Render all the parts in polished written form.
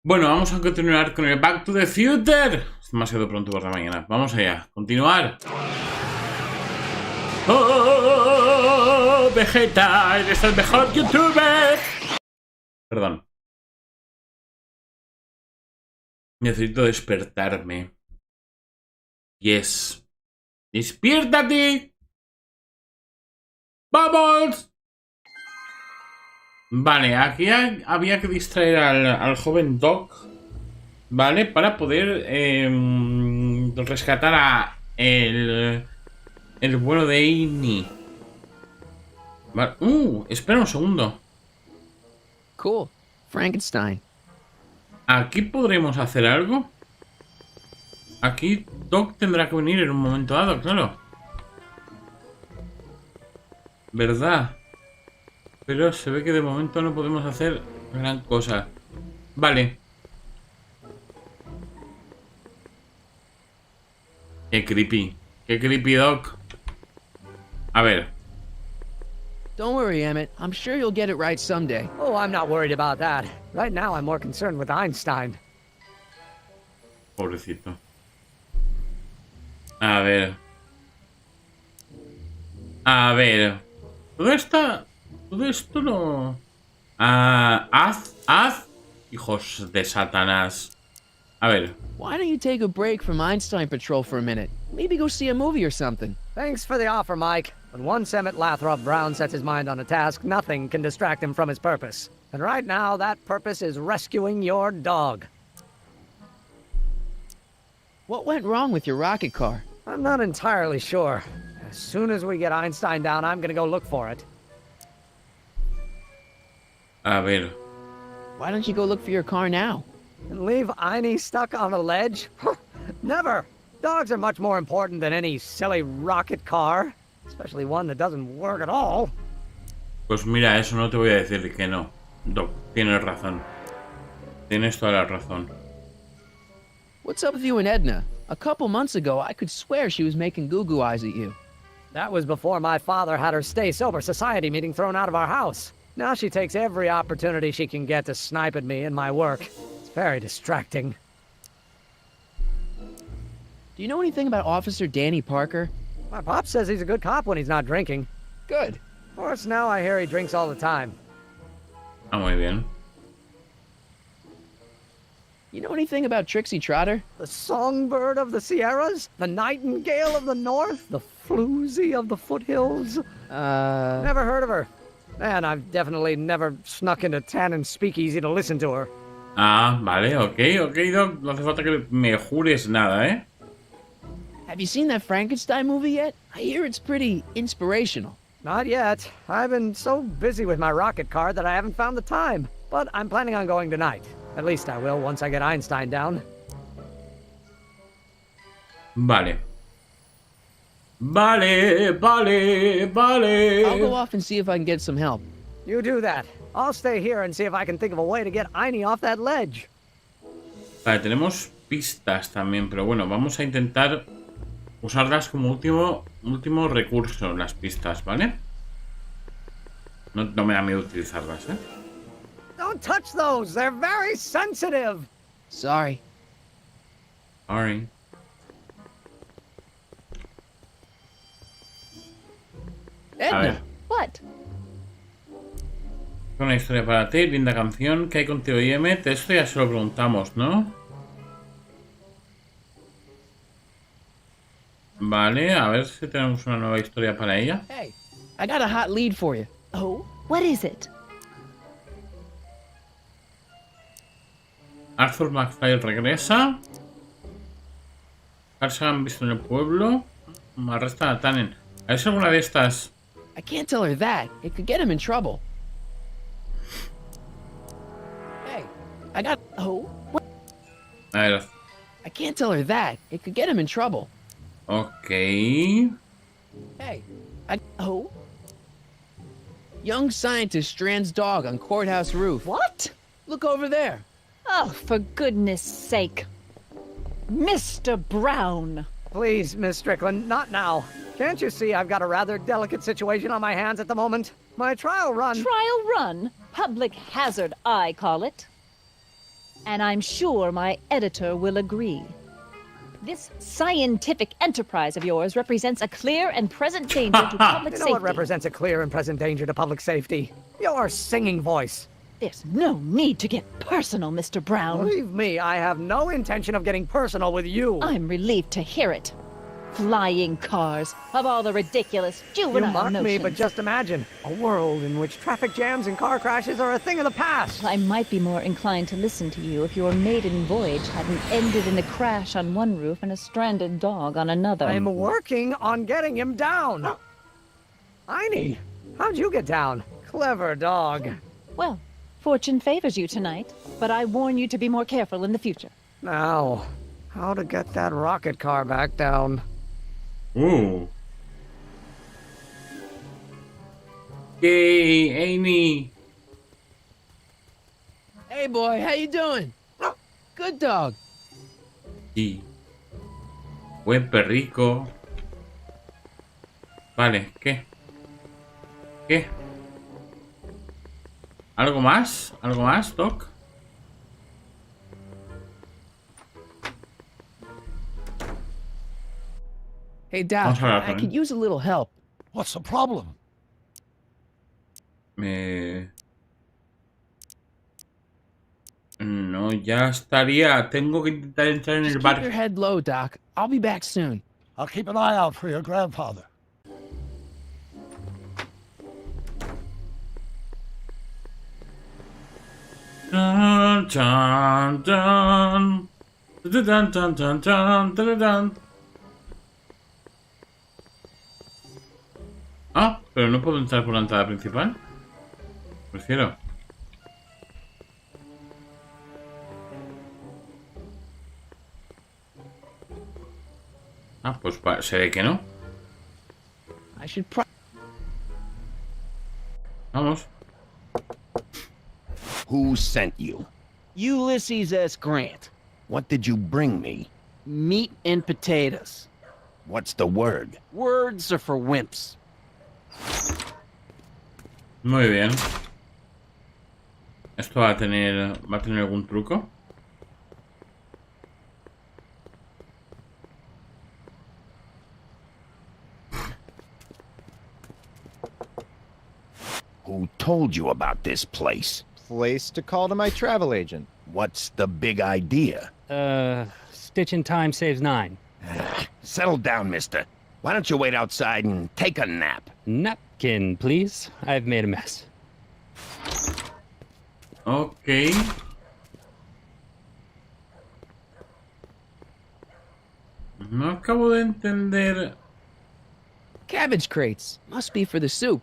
Bueno, vamos a continuar con el Back to the Future. Es demasiado pronto por la mañana. Vamos allá. Continuar. ¡Oh, Vegeta! ¡Eres el mejor youtuber! Perdón. Necesito despertarme. Yes. ¡Despiértate! ¡Vamos! Vale, aquí había que distraer al joven Doc, ¿vale? Para poder rescatar a el vuelo de Amy. Vale. Espera un segundo. Cool. Frankenstein. ¿Aquí podremos hacer algo? Aquí Doc tendrá que venir en un momento dado, claro. ¿Verdad? Pero se ve que de momento no podemos hacer gran cosa. Vale. Qué creepy. Qué creepy, Doc. A ver. Don't worry, Emmett. I'm sure you'll get it right someday. Oh, I'm not worried about that. Right now, I'm more concerned with Einstein. Pobrecito. A ver. A ver. Todo esto no... haz. Hijos de Satanás. A ver. Why don't you take a break from Einstein Patrol for a minute? Maybe go see a movie or something. Thanks for the offer, Mike. But once Emmett Lathrop Brown sets his mind on a task, nothing can distract him from his purpose. And right now, that purpose is rescuing your dog. What went wrong with your rocket car? I'm not entirely sure. As soon as we get Einstein down, I'm gonna go look for it. A ver. Why don't you go look for your car now? And leave Einie stuck on a ledge? Never! Dogs are much more important than any silly rocket car. Especially one that doesn't work at all. Pues mira, eso no te voy a decir que no. Doc, tienes razón. Tienes toda la razón. What's up with you and Edna? A couple months ago, I could swear she was making goo-goo eyes at you. That was before my father had her Stay Sober Society meeting thrown out of our house. Now she takes every opportunity she can get to snipe at me and my work. It's very distracting. Do you know anything about Officer Danny Parker? My pop says he's a good cop when he's not drinking. Good. Of course, now I hear he drinks all the time. Ah, muy bien. You know anything about Trixie Trotter? The songbird of the Sierras? The nightingale of the north? The floozy of the foothills? Never heard of her. And I've definitely never snuck into Tannen's speakeasy to listen to her. Ah, vale, ok, Doc. No hace falta que me jures nada, ¿eh? Have you seen that Frankenstein movie yet? I hear it's pretty inspirational. Not yet. I've been so busy with my rocket car that I haven't found the time. But I'm planning on going tonight. At least I will once I get Einstein down. Vale. Vale. I'll go off and see if I can get some help. You do that. I'll stay here and see if I can think of a way to get Einie off that ledge. Vale, tenemos pistas también, pero bueno, vamos a intentar usarlas como último recurso, las pistas, ¿vale? No me da miedo utilizarlas, ¿eh? Don't touch those! They're very sensitive! Sorry. Sorry. Edna, What? Una historia para ti, linda canción. ¿Qué hay contigo, Emmet? Esto ya se lo preguntamos, ¿no? Vale, a ver si tenemos una nueva historia para ella. hey, I got a hot lead for you. Oh, what is it? Arthur McFly regresa. Se han visto en el pueblo. Arrestan a Tannen. ¿Es alguna de estas? I can't tell her that. It could get him in trouble. Hey, I got... Oh, what? A ver. I can't tell her that. It could get him in trouble. Ok. Hey, Oh? Young scientist strands dog on courthouse roof. What? Look over there. Oh, for goodness sake. Mr. Brown. Please, Miss Strickland, not now. Can't you see I've got a rather delicate situation on my hands at the moment? My trial run... Trial run. Public hazard, I call it. And I'm sure my editor will agree. This scientific enterprise of yours represents a clear and present danger to public You safety. know what represents a clear and present danger to public safety? Your singing voice. There's no need to get personal, Mr. Brown. Believe me, I have no intention of getting personal with you. I'm relieved to hear it. Flying cars, of all the ridiculous juvenile You mock notions. me, but just imagine a world in which traffic jams and car crashes are a thing of the past. I might be more inclined to listen to you if your maiden voyage hadn't ended in a crash on one roof and a stranded dog on another. I'm working on getting him down. Einie, how'd you get down? Clever dog. Well, fortune favors you tonight, but I warn you to be more careful in the future. Now, how to get that rocket car back down? Yay, Amy. Hey, boy, how you doing? Good dog. Sí. Buen perrico. Vale, ¿qué? ¿Qué? ¿Algo más? ¿Algo más, Doc? Hey, Doc, Vamos a hablar I con could él. use a little help. What's the problem? No, ya estaría. Tengo que intentar entrar en Just el keep bar. your head low, Doc. I'll be back soon. I'll keep an eye out for your grandfather. Dun, dun, dun. Dun, dun, dun, dun, dun, dun, dun. Ah, pero no puedo entrar por la entrada principal. Prefiero. Ah, pues se ve que no. I should Vamos. Who sent you? Ulysses S. Grant. What did you bring me? Meat and potatoes. What's the word? Words are for wimps. Muy bien. ¿Esto va a tener algún truco? Who told you about this place? Place to call to my travel agent. What's the big idea? Stitch in time saves 9. Settle down, mister. Why don't you wait outside and take a nap? Napkin, please. I've made a mess. Ok. No acabo de entender. Cabbage crates. Must be for the soup.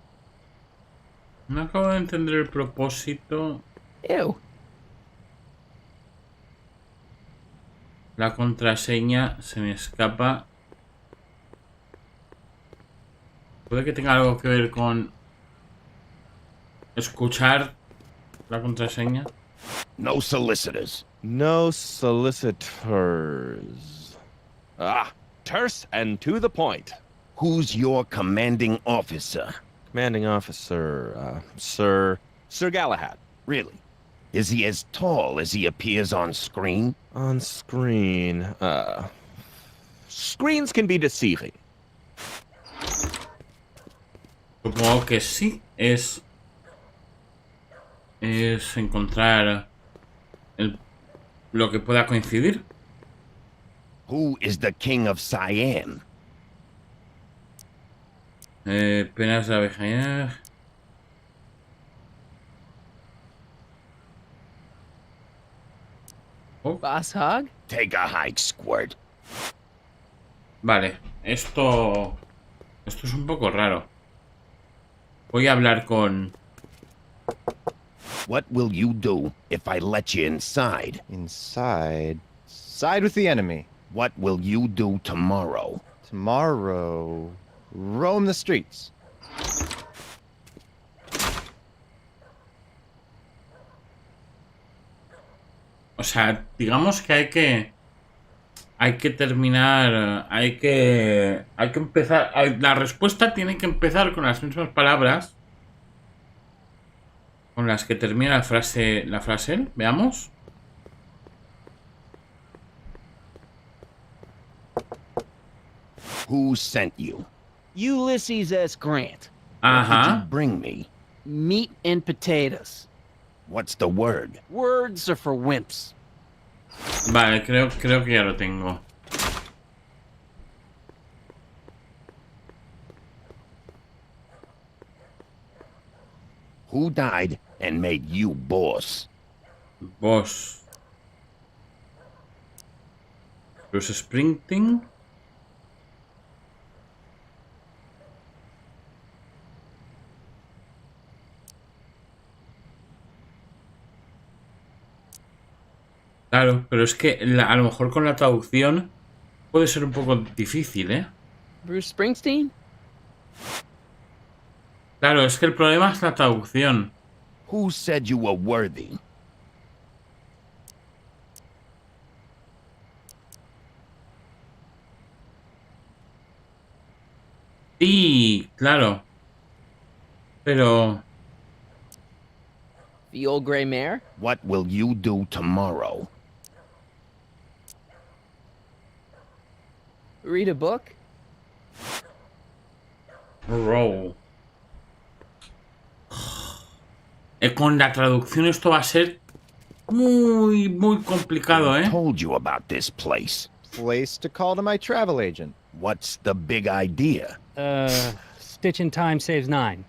No acabo de entender el propósito. Ew. La contraseña se me escapa. Puede que tenga algo que ver con escuchar la contraseña. No solicitors. No solicitors. Ah, terse and to the point. Who's your commanding officer? Commanding officer, Sir Galahad. Really? Is he as tall as he appears on screen? On screen, screens can be deceiving. Supongo que sí. Es encontrar lo que pueda coincidir. Who is the king of Siam? Penas de abeja. Boss hog? Take a hike, Squirt. Vale, esto es un poco raro. Voy a hablar con... What will you do if I let you inside? Inside. Side with the enemy. What will you do tomorrow? Tomorrow. Roam the streets. O sea, digamos que hay que terminar, hay que empezar, la respuesta tiene que empezar con las mismas palabras con las que termina la frase, veamos. Who sent you? Ulysses S. Grant. What did you Ajá. bring me? Meat and potatoes. What's the word? Words are for wimps. Vale, creo que ya lo tengo. Who died and made you boss? Boss. Bruce Springsteen. Claro, pero es que a lo mejor con la traducción puede ser un poco difícil, ¿eh? Bruce Springsteen? Claro, es que el problema es la traducción. Who said you were worthy? Sí, claro. Pero... The old gray mare? What will you do tomorrow? Read a book? Roll. Con la traducción esto va a ser muy complicado, I ¿eh? told you about this place. Place to call to my travel agent. What's the big idea? Stitch in time saves 9.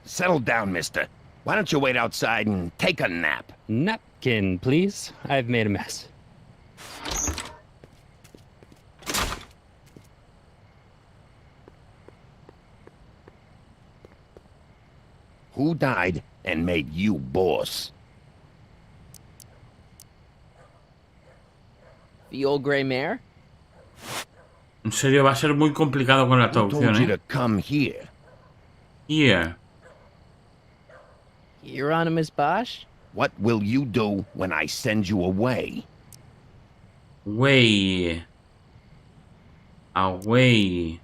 Settle down, mister. Why don't you wait outside and take a nap? Napkin, please. I've made a mess. Who died and made you boss? The old gray mare? En serio, va a ser muy complicado con la Who told traducción, you ¿eh? to come here? Yeah. Hieronymus Bosch? What will you do when I send you away? Way. Away.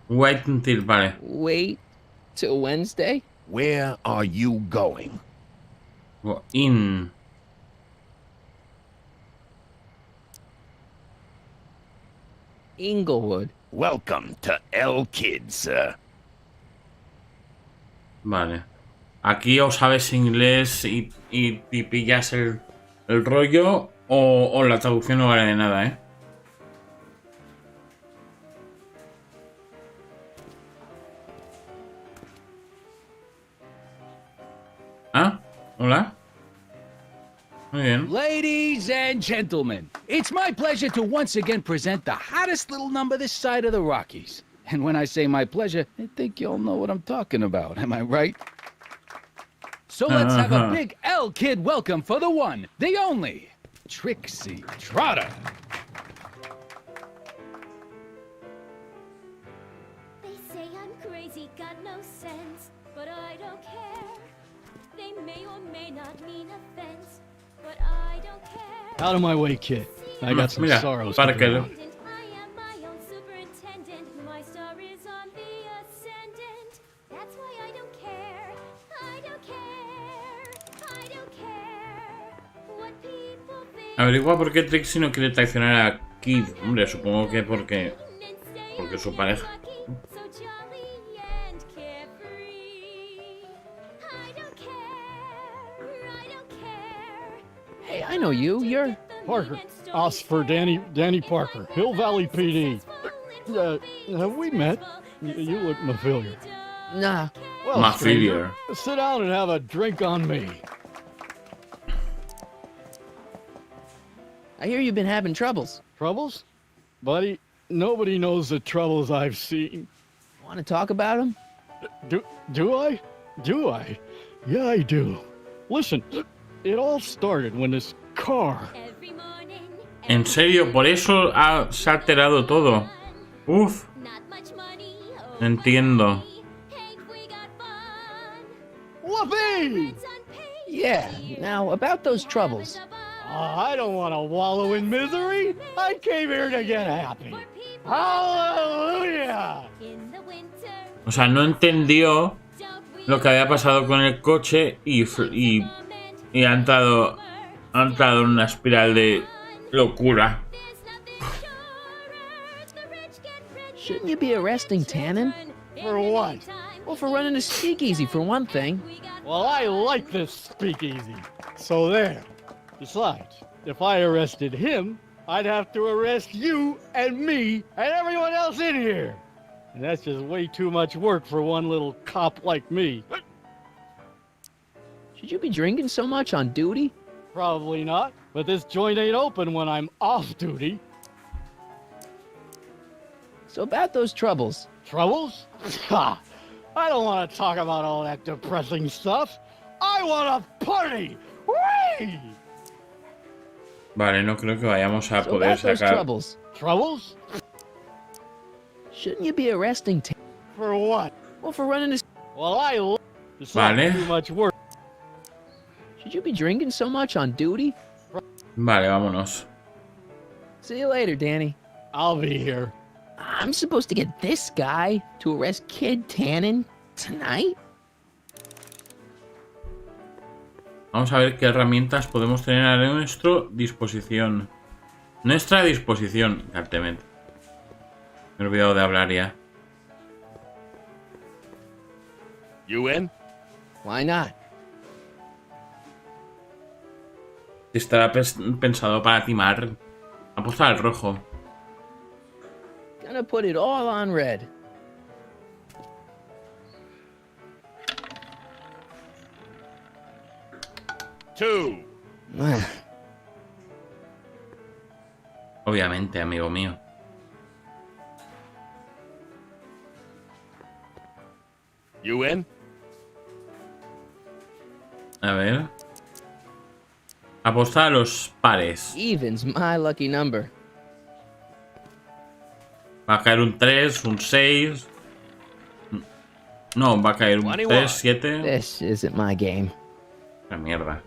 Wait until, vale. Wait till Wednesday? Where are you going? Go in. Inglewood. Welcome to El Kid, sir. Vale. Aquí o sabes inglés y pillas el rollo o la traducción no vale de nada, ¿eh? ¿Ah? ¿Hola? Muy bien. Ladies and gentlemen, it's my pleasure to once again present the hottest little number this side of the Rockies. And when I say my pleasure, I think you all know what I'm talking about, am I right? So let's have a big L Kid welcome for the one, the only, Trixie Trotter. They say I'm crazy, got no sense, but I don't care. They may or may not mean offense, but I don't care. Out of my way, kid. I got some Mira, sorrows to Parker. drown. I am my own superintendent. My star is on the ascendant. That's why I don't care. I don't care. I don't care what people think. Averigua por qué Trixie no quiere traicionar a Kid. Hombre, supongo que porque es su pareja. So jolly and carefree. I don't care. I don't care. Hey, I know you. You're... Parker. Us for Danny Parker, Hill Valley PD. Have we met? You look familiar. Nah. Well, My stranger, failure. sit down and have a drink on me. I hear you've been having troubles. Troubles? Buddy, nobody knows the troubles I've seen. Want to talk about them? Do I? Do I? Yeah, I do. Listen, it all started when this car... Every morning, En serio, por eso se ha alterado todo. Uf, not much money. no entiendo. Ain't we got fun? Whoopee! It's unpaid. Yeah. Now, about those troubles. I don't want to wallow in misery. I came here to get happy. Hallelujah! In the winter, O sea, no entendió don't we lo que había pasado con el coche y Y ha entrado en una espiral de locura. Shouldn't you be arresting Tannen? For what? Well, for running a speakeasy, for one thing. Well, I like this speakeasy. So there. Besides, if I arrested him, I'd have to arrest you and me and everyone else in here. And that's just way too much work for one little cop like me. Should you be drinking so much on duty? Probably not, but this joint ain't open when I'm off duty. So about those troubles. Troubles? Ha! I don't want to talk about all that depressing stuff. I want a party! Whee! Vale, no creo que vayamos a So poder about those sacar... troubles. Troubles? Shouldn't you be arresting Tannen? For what? Well, for running a... Well, It's Vale. not too much work. Should you be drinking so much on duty? Vale, vámonos. See you later, Danny. I'll be here. I'm supposed to get this guy to arrest Kid Tannen tonight? Vamos a ver qué herramientas podemos tener a nuestra disposición. Nuestra disposición, Cartemet. Me he olvidado de hablar ya. You in? Why not? Estará pensado para timar. Apuesta al rojo. Gonna put it all on red. Two. Obviamente, amigo mío. You in? A ver. Aposta a los pares. Even's my lucky number. Va a caer un 3, un 6. No, va a caer un 3, 7. This isn't my game. La mierda.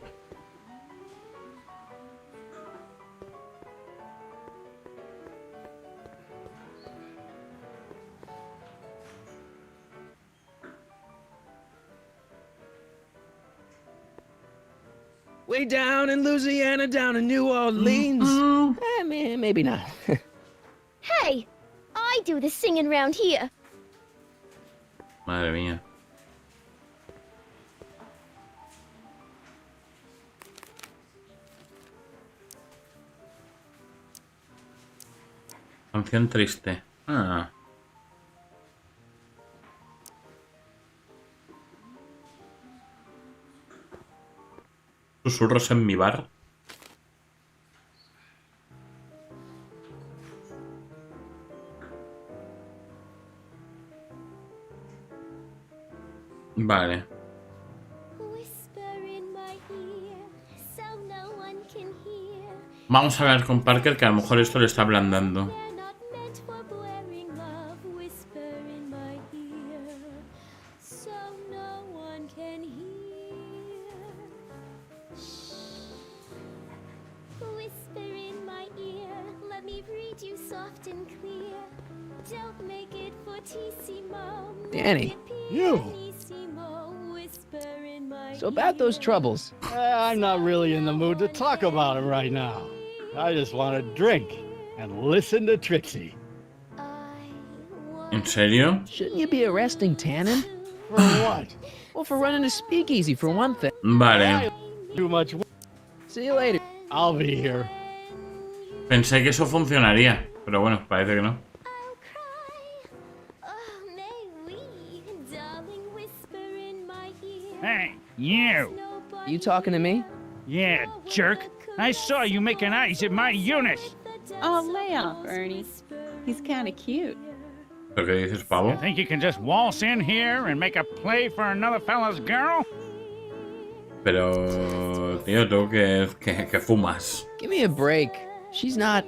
Way down in Louisiana, down in New Orleans. Maybe not. Hey, I do the singing round here. Madre mía. Canción triste. Ah. Susurros en mi bar. Vale. Vamos a hablar con Parker, que a lo mejor esto le está ablandando. Danny. You. So about those troubles. I'm not really in the mood to talk about it right now. I just want to drink and listen to Trixie. ¿En serio? Shouldn't you be arresting Tannen? For what? Well, for running a speakeasy, for one thing. Vale. Too much work. See you later. I'll be here. Pensé que eso funcionaría, pero bueno, parece que no. Hey, you! You talking to me? Yeah, jerk. I saw you making eyes at my Eunice. Oh, lay off, Ernie. He's kind of cute. ¿Pero qué dices, You pavo? think you can just waltz in here and make a play for another fella's girl? Pero, tío, tú que fumas. Give me a break. She's not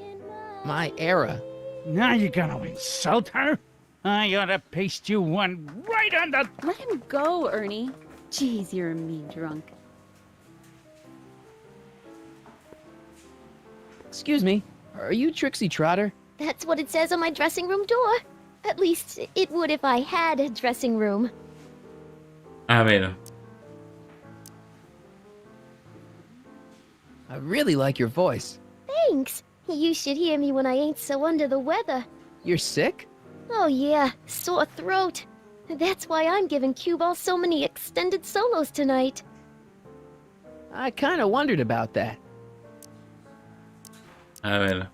my era. Now you're gonna insult her? I ought to paste you one right on the... Let him go, Ernie. Jeez, you're a mean drunk. Excuse me. Are you Trixie Trotter? That's what it says on my dressing room door. At least it would if I had a dressing room. A ver. I really like your voice. Thanks. You should hear me when I ain't so under the weather. You're sick? Oh yeah, sore throat. That's why I'm giving Cue Ball so many extended solos tonight. I kinda wondered about that. A ver.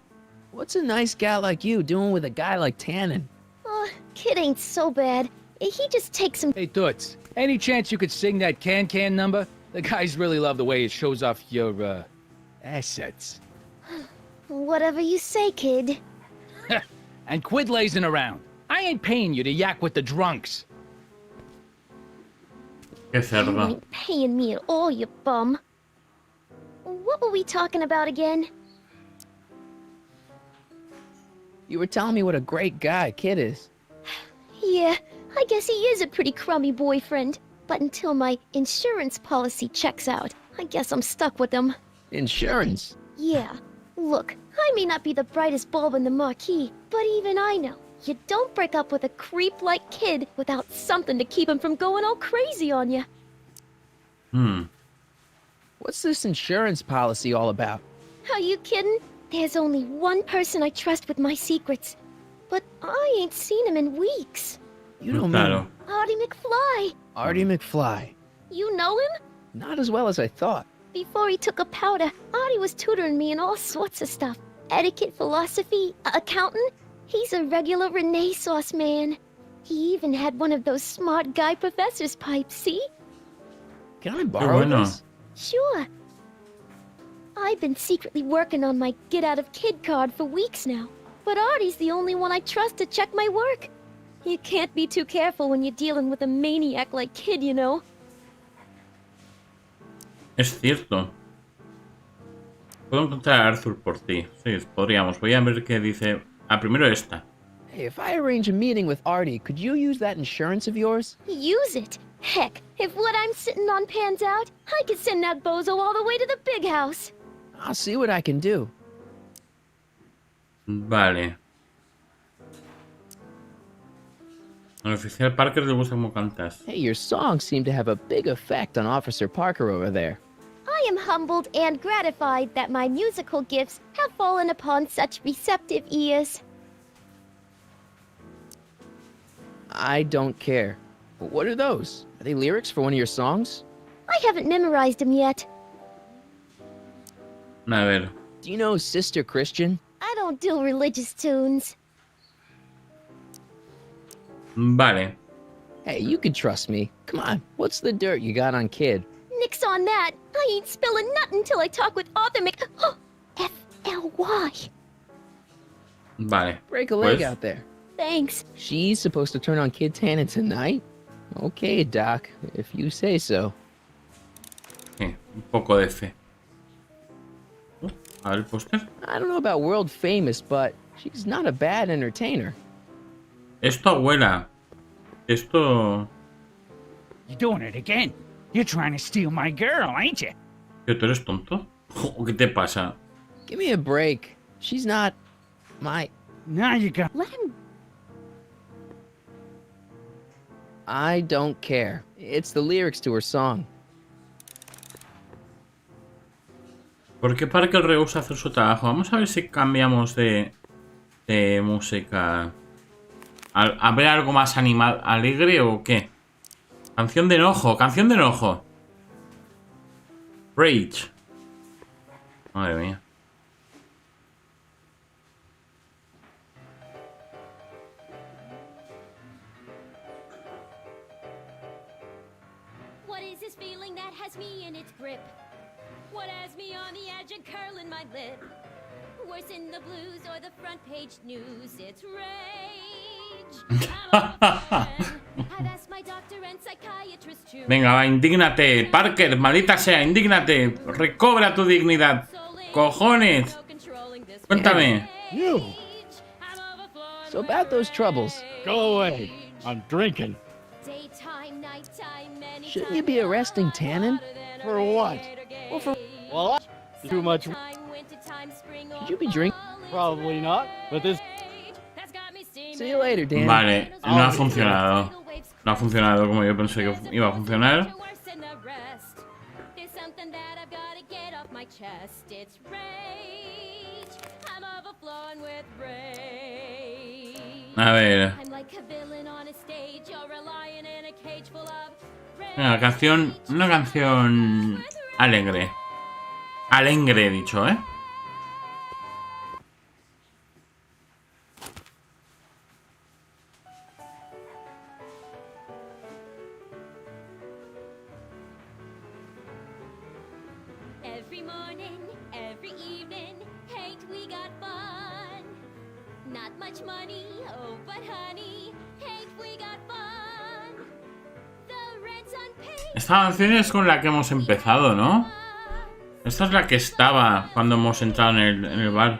What's a nice gal like you doing with a guy like Tannen? Oh, kid ain't so bad. He just takes some. Hey, Toots, any chance you could sing that can number? The guys really love the way it shows off your, assets. Whatever you say, kid. And quit lazing around. I ain't paying you to yak with the drunks. Qué You cerdo. ain't paying me at all, you bum. What were we talking about again? You were telling me what a great guy Kid is. Yeah, I guess he is a pretty crummy boyfriend. But until my insurance policy checks out, I guess I'm stuck with him. Insurance? Yeah. Look, I may not be the brightest bulb in the marquee, but even I know you don't break up with a creep like Kid without something to keep him from going all crazy on you. What's this insurance policy all about? Are you kidding? There's only one person I trust with my secrets. But I ain't seen him in weeks. You don't Claro. mean Artie McFly. Artie McFly. You know him? Not as well as I thought. Before he took a powder, Artie was tutoring me in all sorts of stuff. Etiquette, philosophy, accounting. He's a regular Renaissance man. He even had one of those smart guy professor's pipes, see? Can I borrow bueno. this? Sure. I've been secretly working on my Get Out of Kid card for weeks now. But Artie's the only one I trust to check my work. You can't be too careful when you're dealing with a maniac like Kid, you know? Es cierto. Puedo encontrar a Arthur por ti. Sí, podríamos. Voy a ver qué dice. Ah, primero esta. Hey, if I arrange a meeting with Artie, could you use that insurance of yours? Use it. Heck, if what I'm sitting on pans out, I could send that bozo all the way to the big house. I'll see what I can do. Vale. Al oficial Parker le gusta cómo cantas. Hey, your songs seem to have a big effect on Officer Parker over there. I am humbled and gratified that my musical gifts have fallen upon such receptive ears. I don't care. What are those? Are they lyrics for one of your songs? I haven't memorized them yet. A ver. Do you know Sister Christian? I don't do religious tunes. Vale. Hey, you can trust me. Come on, what's the dirt you got on Kid? Nix on that. I ain't spilling nothing till I talk with Arthur F-L-Y. Vale. Break a leg Pues, out there. Thanks. She's supposed to turn on Kid Tannen tonight? Okay, Doc, if you say so. sí, un poco de fe. A ver el póster. I don't know about world famous, but she's not a bad entertainer. Es tu abuela. Esto... You're doing it again. You're trying to steal my girl, ain't you? ¿Tío, tú eres tonto? ¿O qué te pasa? Give me a break. She's not my... Now you got... Let him... I don't care. It's the lyrics to her song. ¿Por qué Parker rehúsa hacer su trabajo? Vamos a ver si cambiamos de música. ¿A ver algo más animado, alegre o qué? Canción de enojo, canción de enojo. Rage. Madre mía. What is this feeling that has me in its grip? What has me on the edge and curling my lip? Worse in the blues or the front page news, it's rage. I've asked my doctor and psychiatrist to... Venga, va, indígnate. Parker, maldita sea, indígnate. Recobra tu dignidad. Cojones. Cuéntame. You! So about those troubles. Go away. I'm drinking. Shouldn't you be arresting Tannen? For what? Well, for... Well, too much. Should you be drinking? Probably not, but this... See you later, Dan. Vale, no ha funcionado. No ha funcionado como yo pensé que iba a funcionar. my chest, it's rage. I'm overflowing with rage. A ver. I'm like a villain on a stage, you're a lion in a cage full of rage. Una canción alegre. Alegre he dicho, ¿eh? Every morning, every evening, hate we got fun. Not much money, oh but honey, hate we got fun. The rent's unpaid. Esta canción es con la que hemos empezado, ¿no? Esta es la que estaba cuando hemos entrado en el bar.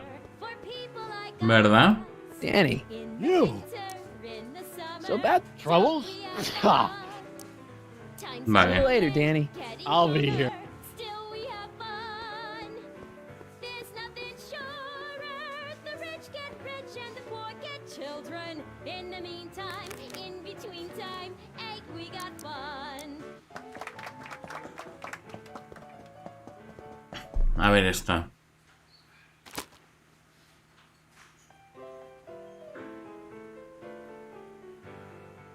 ¿Verdad? Danny. You. So bad. Troubles? Ha. Vale. See you later, Danny. I'll be here. Still we have fun. There's nothing surer. The rich get rich and the poor get children. In the meantime, in between time, ain't we got fun? A ver esta.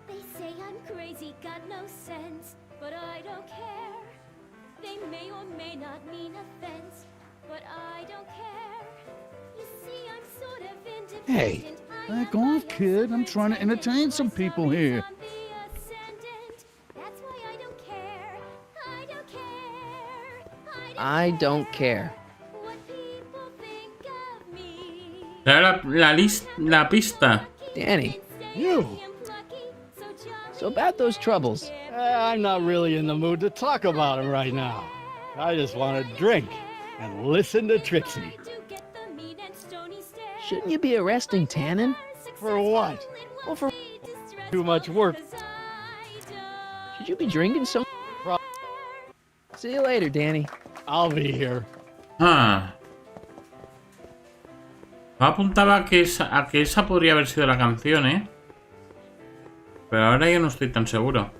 They say I'm crazy, got no sense, but I don't care. They may or may not mean offense, but I don't care. You see, I'm sort of independent. Hey, back off, kid. I'm trying to entertain some people here. That's why I don't care. I don't care. I don't care. What people think of me. La pista. Danny. You. So about those troubles. I'm not really in the mood to talk about them right now. I just want to drink and listen to Trixie. Shouldn't you be arresting Tannen? For what? Well, for Too much work. should you be drinking some? See you later, Danny. I'll be here. Ah. Apuntaba a que esa podría haber sido la canción, ¿eh? Pero ahora ya no estoy tan seguro.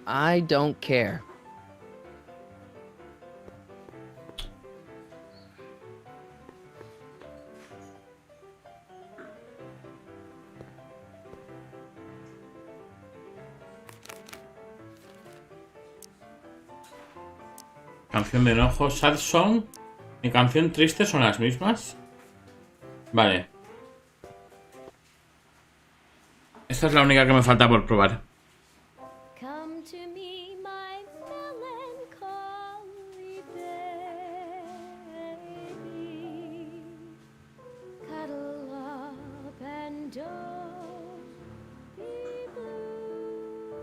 I don't care. Canción de enojo, sad song y canción triste son las mismas. Vale. Esta es la única que me falta por probar. Come to me, my melancholy baby. Cuddle up and don't be blue.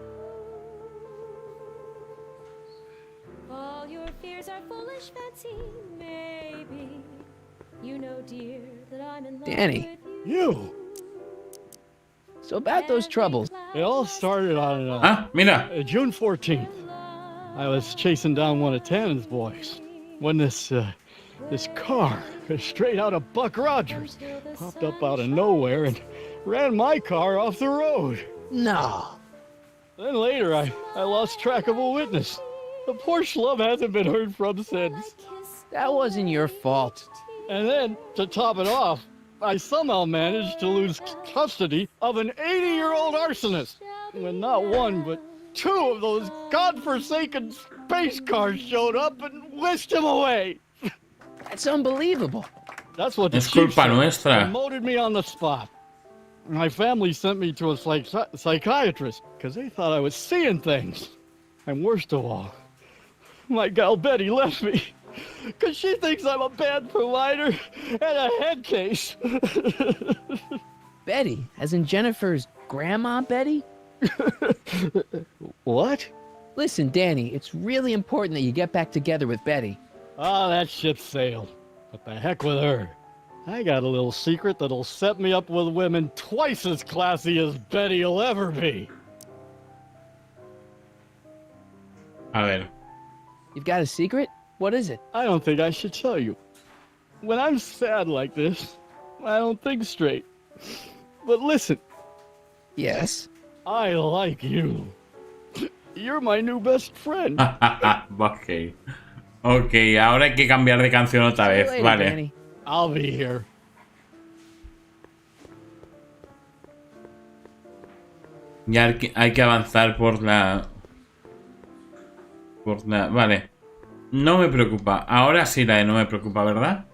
All your fears are foolish fancy, maybe. You know, dear, that I'm in love Danny. with you. You. So about those troubles. It all started on Ah, mira. June 14th. I was chasing down one of Tannen's boys when this car, straight out of Buck Rogers, popped up out of nowhere and ran my car off the road. No. Then later, I lost track of a witness. The poor schlub hasn't been heard from since. That wasn't your fault. And then, to top it off, I somehow managed to lose custody of an 80-year-old arsonist. When not one, but two of those godforsaken space cars showed up and whisked him away. That's unbelievable. That's what the Es chief culpa said. nuestra. They demoted me on the spot. My family sent me to a psychiatrist because they thought I was seeing things. And worst of all, my gal Betty left me because she thinks I'm a bad provider and a head case. Betty, as in Jennifer's grandma Betty? What? Listen, Danny, it's really important that you get back together with Betty. Ah, that ship sailed. But the heck with her. I got a little secret that'll set me up with women twice as classy as Betty will ever be. A ver. You've got a secret? What is it? I don't think I should tell you. When I'm sad like this, I don't think straight. But listen, Yes? I like you. You're my new best friend. Ok. Ok, ahora hay que cambiar de canción otra See you vez. later, Vale. Danny. I'll be here. Ya hay que avanzar por la... Vale. No me preocupa. Ahora sí la de no me preocupa, ¿verdad?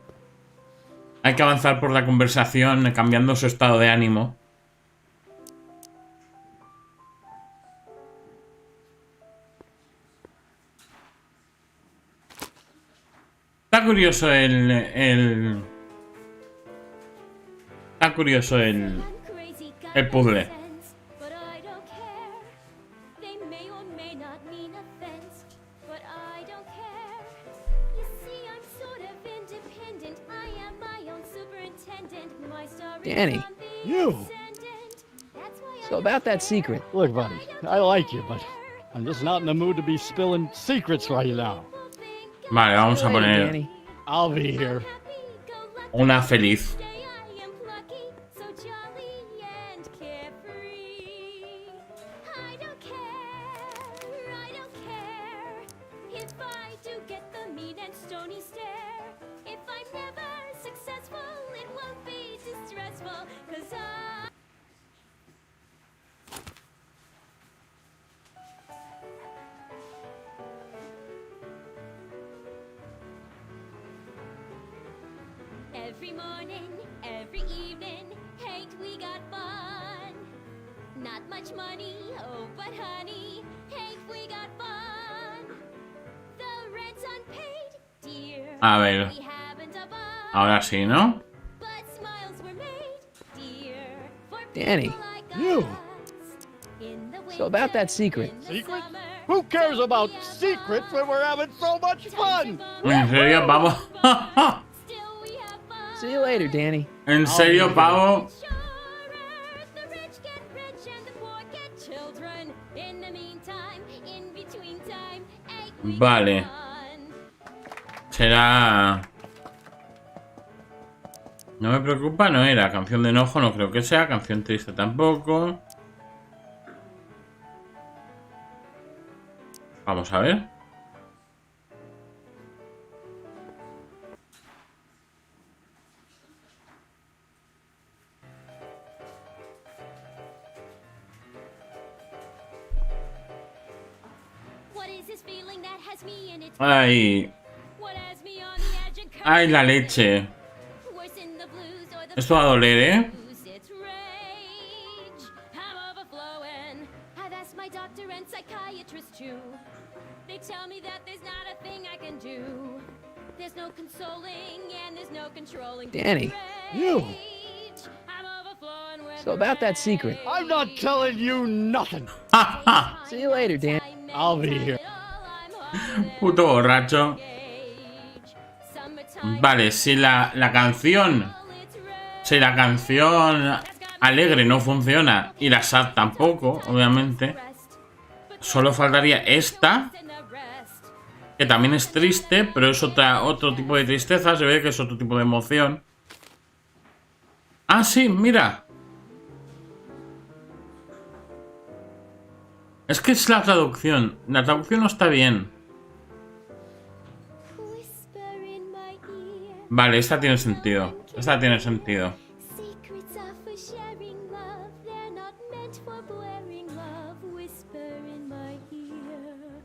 Hay que avanzar por la conversación cambiando su estado de ánimo. Está curioso Está curioso el puzzle. Danny. You. So about that secret. Look, buddy, I like you, but I'm just not in the mood to be spilling secrets right now. Vale, vamos a poner Danny. I'll be here. una feliz. Every morning, every evening, hate we got fun. Not much money, oh but honey, hate we got fun. The rent's unpaid, dear. A ver. We haven't a bun, Ahora sí, ¿no? but smiles were made, dear, for Danny. people like You. us. In the So about winter, that secret. in the Secret? summer, Who cares about secrets when we're having so much fun? ¿En serio, pavo? still we have fun. See you later, Danny. ¿En serio, pavo? Surer, the rich get rich and the poor get children. In the meantime, in between time, ain't we Vale. fun? Será... No me preocupa, no era. Canción de enojo no creo que sea. Canción triste tampoco. Vamos a ver. What is this feeling that has me in its Ay, what has me on the edge and ay, la leche. worse in the blues or the Esto va a doler, ¿eh? blues, it's rage. I'm overflowing. I've asked my doctor and psychiatrist too. They tell me that there's not a thing I can do. There's no consoling and there's no controlling. Danny. You. I'm overflowing with So about that secret. I'm not telling you nothing. See you later, Danny. I'll be here. Puto borracho. Vale, si la canción... Si la canción alegre no funciona y la sad tampoco, obviamente, solo faltaría esta, que también es triste, pero es otro tipo de tristeza, se ve que es otro tipo de emoción. Ah, sí, mira. Es que es la traducción. La traducción no está bien. Vale, esta tiene sentido. Esta tiene sentido. Secrets are for sharing love, they're not meant for blaring love. Whisper in my ear,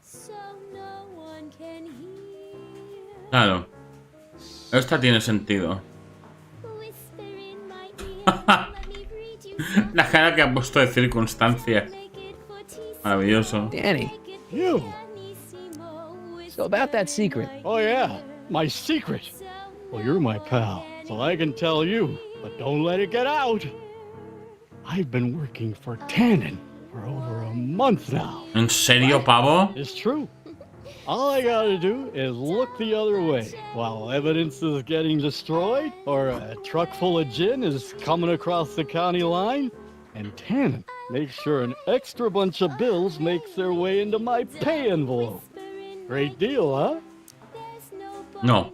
so no one can hear. Claro. Esta tiene sentido. Whisper in my ear, let me read you something. La cara que ha puesto de circunstancias. Make it fortissimo, Maravilloso. Danny. make it You. pianissimo. So about that secret. Oh, yeah. My secret. Well, you're my pal, so I can tell you, but don't let it get out. I've been working for Tannen for over a month now. ¿En serio, pavo? It's true. All I gotta do is look the other way while evidence is getting destroyed or a truck full of gin is coming across the county line, and Tannen makes sure an extra bunch of bills makes their way into my pay envelope. Great deal, huh? No.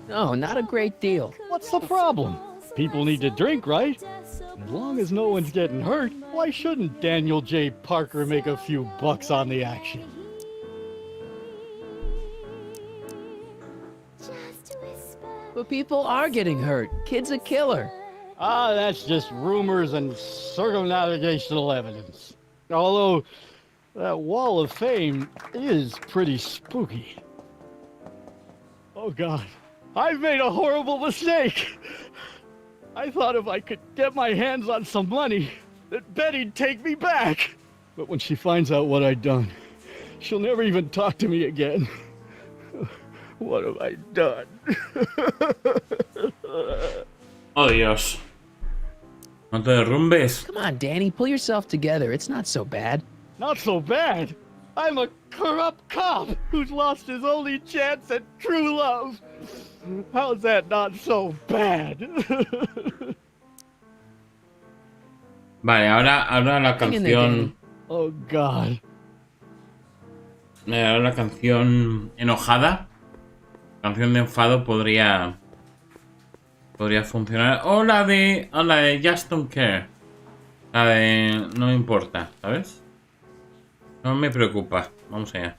No, not a great deal. What's the problem? People need to drink, right? As long as no one's getting hurt, why shouldn't Daniel J. Parker make a few bucks on the action? But people are getting hurt. Kid's a killer. Ah, that's just rumors and circumnavigational evidence. Although, that wall of fame is pretty spooky. Oh God, I've made a horrible mistake. I thought if I could get my hands on some money, that Betty'd take me back. But when she finds out what I'd done, she'll never even talk to me again. What have I done? Oh, Dios. No te derrumbes. Come on, Danny, pull yourself together. It's not so bad. Not so bad. I'm a corrupt cop who's lost his only chance at true love. How's that not so bad? Vale, ahora la Hang in there, canción. Danny. Oh God. Ahora la canción enojada. Canción de enfado podría funcionar. O la de Just Don't Care. La de no me importa, ¿sabes? No me preocupa. Vamos allá.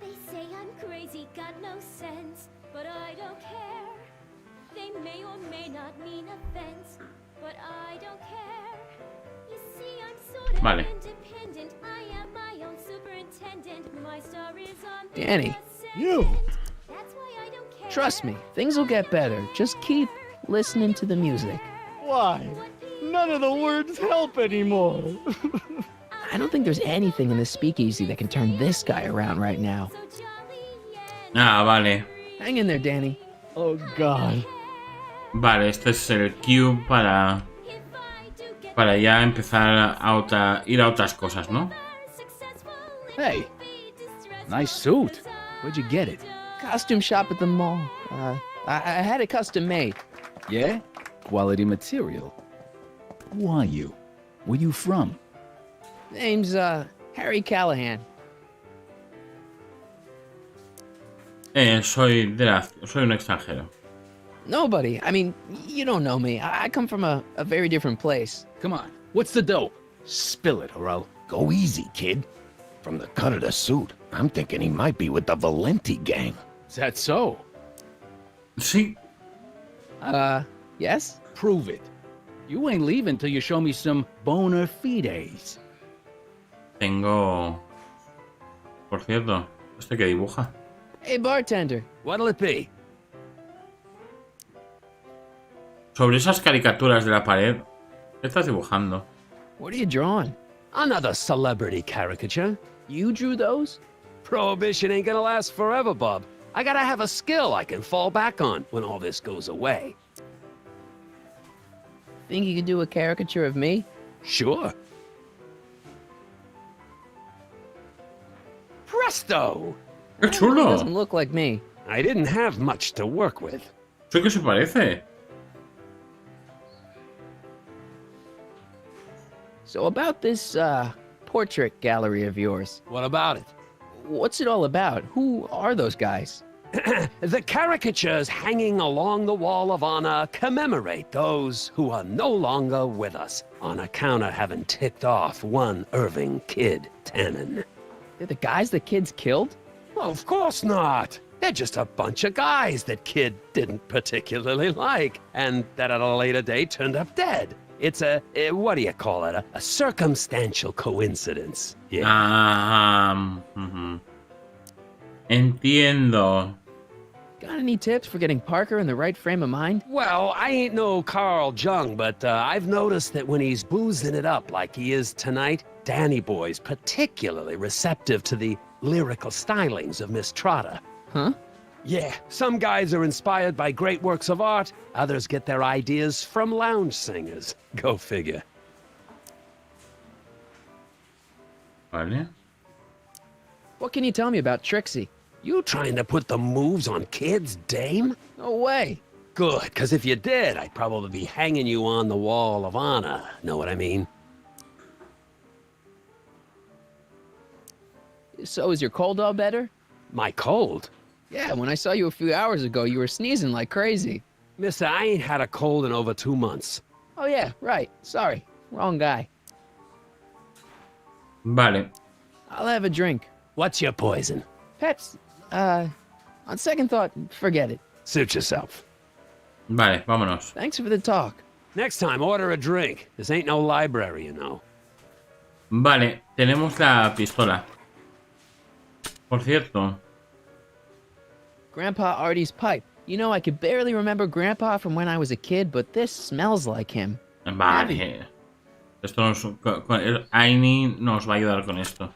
They say I'm crazy, got no sense, but I don't care. They may or may not mean offense, but I don't care. You see, I'm sort of Vale. independent. I am my own superintendent. My star is on the Danny. You. That's why I don't care. Trust me, things will get better. Just keep listening to the music. Why? None of the words help anymore. I don't think there's anything in this speakeasy that can turn this guy around right now. Ah, vale. Hang in there, Danny. Oh God. Vale, este es el cue para ya empezar ir a otras cosas, ¿no? Hey, nice suit. Where'd you get it? Costume shop at the mall. I had it custom made. Yeah? Quality material. Who are you? Where you from? Name's, Harry Callahan. Soy un extranjero. Nobody. I mean, you don't know me. I come from a very different place. Come on, what's the dope? Spill it, or I'll... Go easy, kid. From the cut of the suit, I'm thinking he might be with the Valenti gang. Is that so? Sí. Yes? Prove it. You ain't leaving till you show me some bona fides. Tengo... Por cierto, ¿este que dibuja? Hey, bartender. What'll it be? Sobre esas caricaturas de la pared, ¿qué estás dibujando? What are you drawing? Another celebrity caricature. You drew those? Prohibition ain't gonna last forever, bub. I gotta have a skill I can fall back on when all this goes away. Think you could do a caricature of me? Sure. Presto! ¡Qué He chulo! doesn't look like me. I didn't have much to work with. Sí que se parece. So about this, portrait gallery of yours. What about it? What's it all about? Who are those guys? The caricatures hanging along the wall of honor commemorate those who are no longer with us on account of having ticked off one Irving Kid Tannen. They're the guys the kids killed? Well, of course not. They're just a bunch of guys that Kid didn't particularly like, and that at a later date turned up dead. It's what do you call it? A circumstantial coincidence. Yeah. Entiendo. Got any tips for getting Parker in the right frame of mind? Well, I ain't no Carl Jung, but I've noticed that when he's boozing it up like he is tonight, Danny Boy's particularly receptive to the lyrical stylings of Miss Trotter. Huh? Yeah, some guys are inspired by great works of art, others get their ideas from lounge singers. Go figure. Vale. What can you tell me about Trixie? You trying to put the moves on kids, dame? No way. Good, because if you did, I'd probably be hanging you on the wall of honor. Know what I mean? So is your cold all better? My cold? Yeah, when I saw you a few hours ago, you were sneezing like crazy. Mister, I ain't had a cold in over 2 months. Oh yeah, right. Sorry. Wrong guy. Vale. I'll have a drink. What's your poison? Peps, on second thought, forget it. Suit yourself. Vale, vámonos. Thanks for the talk. Next time, order a drink. This ain't no library, you know. Vale, tenemos la pistola. Por cierto. Grandpa Artie's pipe. You know, I could barely remember Grandpa from when I was a kid, but this smells like him. Vale. Esto nos... Aini nos va a ayudar con esto.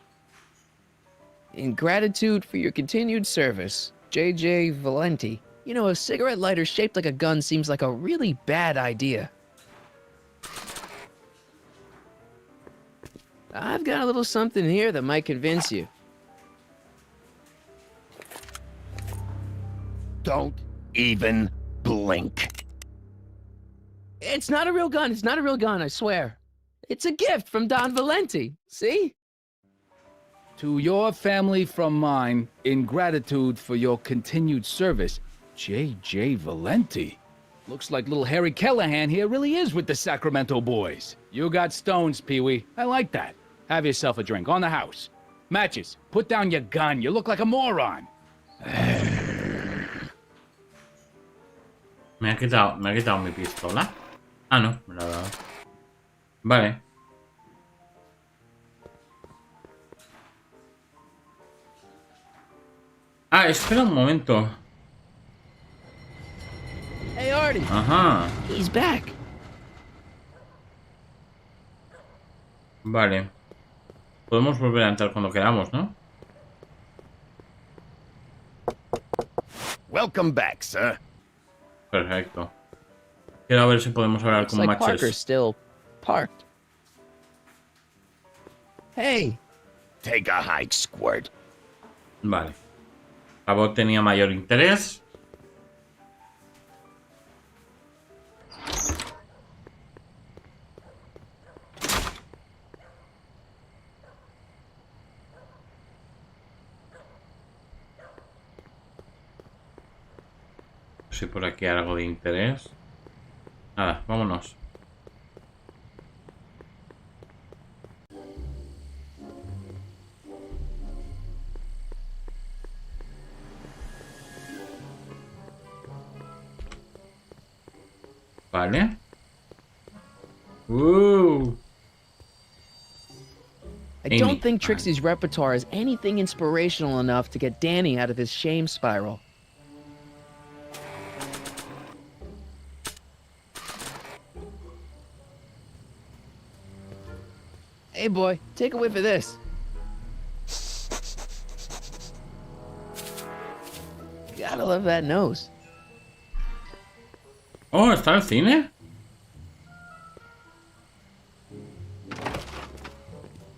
In gratitude for your continued service, J.J. Valenti. You know, a cigarette lighter shaped like a gun seems like a really bad idea. I've got a little something here that might convince you. Don't even blink. It's not a real gun. It's not a real gun, I swear. It's a gift from Don Valenti. See? To your family from mine, in gratitude for your continued service, J.J. Valenti. Looks like little Harry Callahan here really is with the Sacramento boys. You got stones, Pee-wee. I like that. Have yourself a drink on the house. Matches, put down your gun. You look like a moron. Me ha quitado mi pistola. Ah, no, me la ha dado. Vale. Ah, espera un momento. Hey, Artie. Ajá. He's back. Vale. Podemos volver a entrar cuando queramos, ¿no? Welcome back, sir. Perfecto. Quiero ver si podemos hablar Looks con like Parker's Matches. still parked. Hey. Take a hike, Squirt. Vale. La voz tenía mayor interés. Si por aquí hay algo de interés. Nada, vámonos. Vale. I don't think Trixie's repertoire is anything inspirational enough to get Danny out of his shame spiral. Hey boy, take a whiff of this. Gotta love that nose. Oh, ¿está el cine?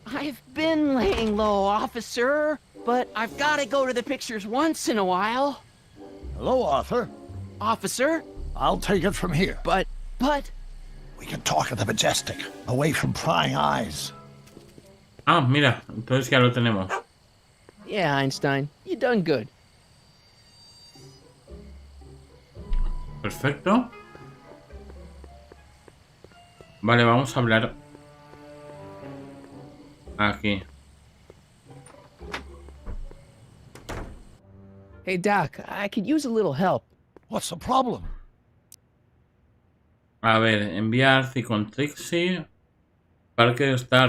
I've been laying low, officer, but I've got to go to the pictures once in a while. Hello, Arthur. Officer? I'll take it from here. But... We can talk at the Majestic, away from prying eyes. Ah, mira, entonces ya lo tenemos. Yeah, Einstein, you done good. Perfecto. Vale, vamos a hablar aquí. Hey Doc, I could use a little help. What's the problem? A ver, enviar con Trixie. Parker está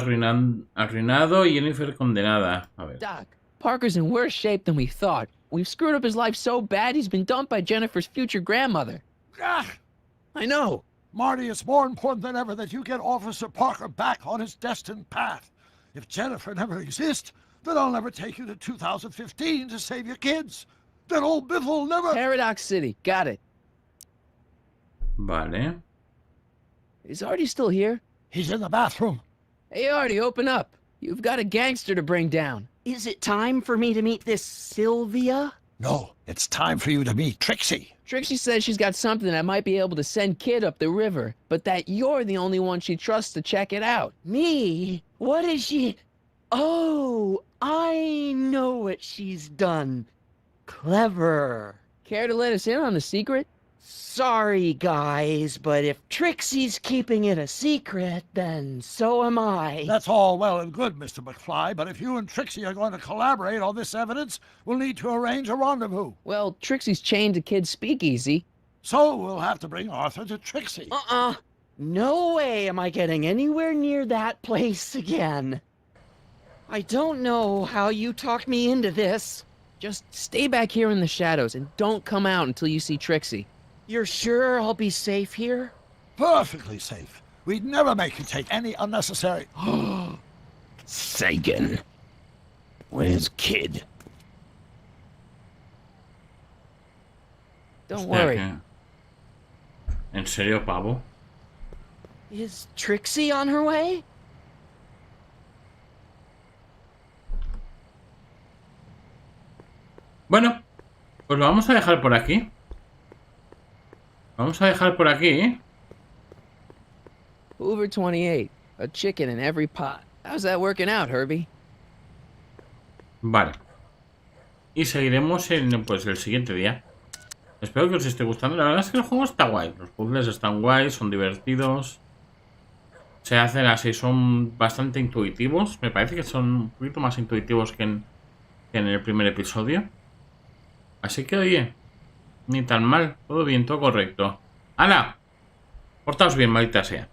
arruinado y Jennifer condenada. A ver. Doc, Parker's in worse shape than we thought. We've screwed up his life so bad he's been dumped by Jennifer's future grandmother. Ah, I know. Marty, it's more important than ever that you get Officer Parker back on his destined path. If Jennifer never exists, then I'll never take you to 2015 to save your kids. Then old Biff will never... Paradox City, got it. Vale. Is Artie still here? He's in the bathroom. Hey Artie, open up. You've got a gangster to bring down. Is it time for me to meet this Sylvia? No, it's time for you to meet Trixie. Trixie says she's got something that might be able to send Kid up the river, but that you're the only one she trusts to check it out. Me? What is she... Oh, I know what she's done. Clever. Care to let us in on the secret? Sorry, guys, but if Trixie's keeping it a secret, then so am I. That's all well and good, Mr. McFly, but if you and Trixie are going to collaborate on this evidence, we'll need to arrange a rendezvous. Well, Trixie's chained to Kid's speakeasy. So we'll have to bring Arthur to Trixie. No way am I getting anywhere near that place again. I don't know how you talked me into this. Just stay back here in the shadows and don't come out until you see Trixie. You're sure I'll be safe here? Perfectly safe. We'd never make you take any unnecessary... Sagan. Where's Kid? Don't worry. ¿En serio, pavo? Is Trixie on her way? Bueno, pues lo vamos a dejar por aquí. Vamos a dejar por aquí. Hoover 28. A chicken in every pot. How's that working out, Herbie? Vale. Y seguiremos en pues el siguiente día. Espero que os esté gustando. La verdad es que el juego está guay. Los puzzles están guays, son divertidos. Se hacen así, son bastante intuitivos. Me parece que son un poquito más intuitivos que en el primer episodio. Así que oye, ni tan mal. Todo bien, todo correcto. ¡Hala! Portaos bien, maldita sea.